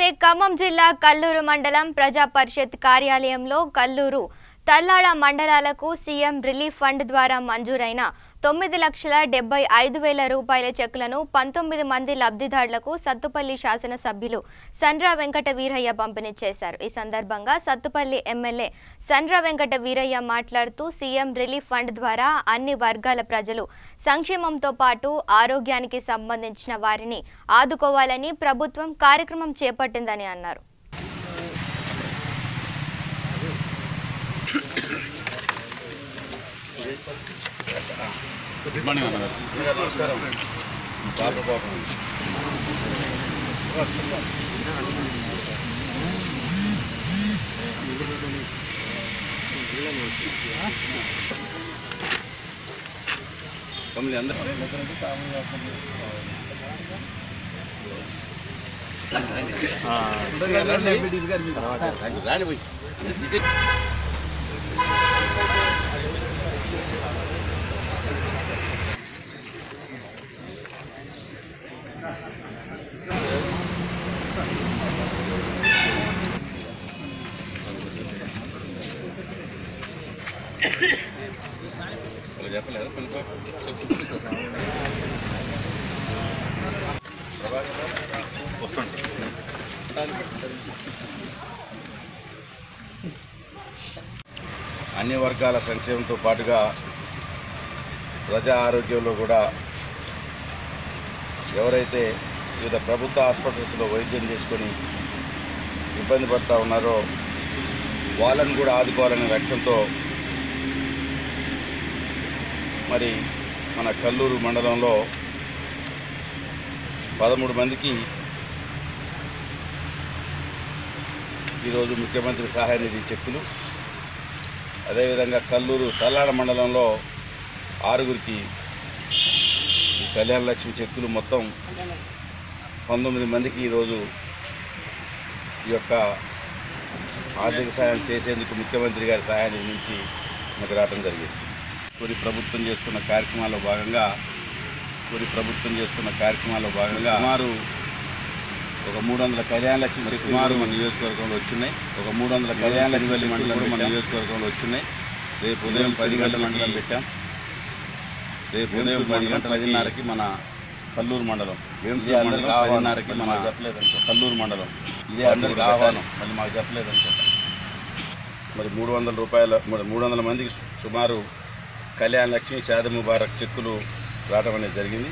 ఖమ్మం జిల్లా కల్లూరు మండలం ప్రజా పరిషత్ కార్యాలయంలో కల్లూరు తల్లాడ మండలాలకు సీఎం రిలీఫ్ ఫండ్ ద్వారా మంజూరైన 9,75,000 రూపాయల చెక్కులను 19 మంది లబ్ధిదారులకు సత్తుపల్లి శాసన సభ్యులు సండ్ర వెంకట వీరయ్య పంపిణీ చేశారు। ఈ సందర్భంగా సత్తుపల్లి ఎమ్మెల్యే సండ్ర వెంకట వీరయ్య మాట్లాడుతూ సీఎం రిలీఫ్ ఫండ్ ద్వారా అన్ని వర్గాల ప్రజలు సంక్షేమంతో పాటు ఆరోగ్యానికి సంబంధించిన వారిని ఆదుకోవాలని ప్రభుత్వం కార్యక్రమం చేపట్టిందని అన్నారు। గుడ్ మార్నింగ్ అన్నగారు। నమస్కారం। బాబు కమలి అందరూ రాని పోయి చెప్పలేదు అన్ని వర్గాల సంక్షేమంతో పాటుగా ప్రజా ఆరోగ్యంలో కూడా ఎవరైతే వివిధ ప్రభుత్వ హాస్పిటల్స్లో వైద్యం చేసుకొని ఇబ్బంది పడుతూ ఉన్నారో వాళ్ళని కూడా ఆదుకోవాలనే లక్ష్యంతో మరి మన కల్లూరు మండలంలో 13 మందికి ఈరోజు ముఖ్యమంత్రి సహాయ నిధి చెక్కులు, అదేవిధంగా కల్లూరు తల్లాడ మండలంలో 6గురికి ఈ కళ్యాణ లక్ష్మి చెక్కులు మొత్తం 19 మందికి ఈరోజు ఈ యొక్క ఆర్థిక సాయం చేసేందుకు ముఖ్యమంత్రి గారి సహాయాన్ని నుంచి మనకు రావడం జరిగింది। కొన్ని ప్రభుత్వం చేస్తున్న కార్యక్రమాల్లో భాగంగా సుమారు ఒక 300 కళ్యాణ లక్ష్మి సుమారు మన నియోజకవర్గంలో వచ్చినాయి। ఒక 300 కళ్యాణ లక్ష్మి మండలం మన నియోజకవర్గంలో వచ్చినాయి। రేపు ఉదయం 10 గంటల మండలం పెట్టాం। రేపు ఉదయం 10:30కి మన కల్లూరు మండలం 10:30కి మన చెప్పలేదంటే కల్లూరు మండలం ఇదే అందరికి ఆహ్వానం, మళ్ళీ మాకు చెప్పలేదనుకుంటా। మరి 300 రూపాయల 300 మందికి సుమారు కళ్యాణ లక్ష్మి షాదీ ముబారక్ చెక్కులు రావడం అనేది జరిగింది।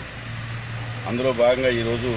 అందులో భాగంగా ఈరోజు